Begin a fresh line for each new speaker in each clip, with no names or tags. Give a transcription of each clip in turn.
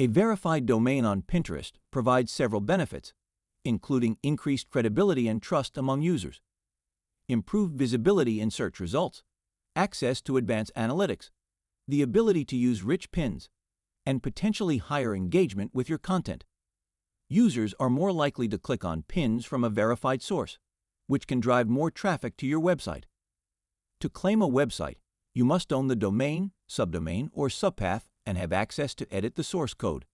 A verified domain on Pinterest provides several benefits, including increased credibility and trust among users, improved visibility in search results, access to advanced analytics, the ability to use rich pins, and potentially higher engagement with your content. Users are more likely to click on pins from a verified source, which can drive more traffic to your website. To claim a website, you must own the domain, subdomain, or subpath and have access to edit the source code.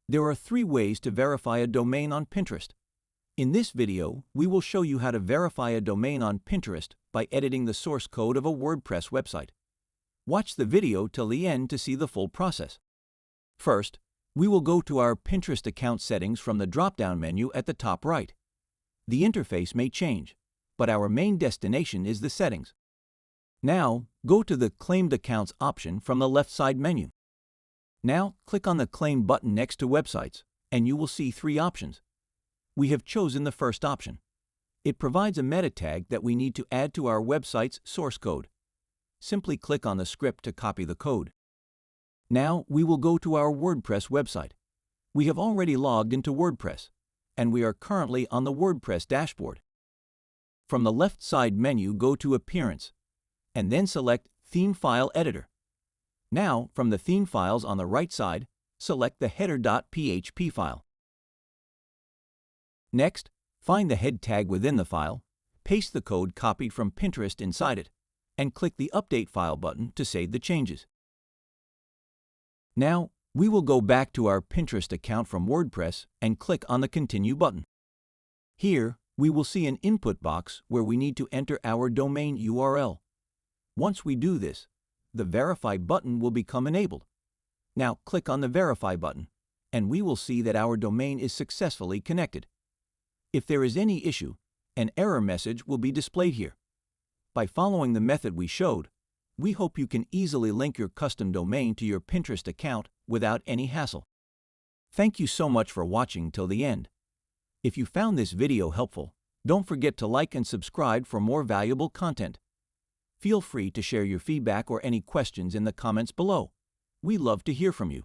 There are 3 ways to verify a domain on Pinterest. In this video, we will show you how to verify a domain on Pinterest by editing the source code of a WordPress website. Watch the video till the end to see the full process. First, we will go to our Pinterest account settings from the drop-down menu at the top right. The interface may change, but our main destination is the settings. Now, go to the Claimed Accounts option from the left side menu. Now, click on the Claim button next to Websites, and you will see 3 options. We have chosen the first option. It provides a meta tag that we need to add to our website's source code. Simply click on the script to copy the code. Now, we will go to our WordPress website. We have already logged into WordPress, and we are currently on the WordPress dashboard. From the left side menu, go to Appearance, and then select Theme File Editor. Now, from the theme files on the right side, select the header.php file. Next, find the head tag within the file, paste the code copied from Pinterest inside it, and click the Update File button to save the changes. Now, we will go back to our Pinterest account from WordPress and click on the Continue button. Here, we will see an input box where we need to enter our domain URL. Once we do this, the Verify button will become enabled. Now click on the Verify button, and we will see that our domain is successfully connected. If there is any issue, an error message will be displayed here. By following the method we showed, we hope you can easily link your custom domain to your Pinterest account without any hassle. Thank you so much for watching till the end. If you found this video helpful, don't forget to like and subscribe for more valuable content. Feel free to share your feedback or any questions in the comments below. We love to hear from you.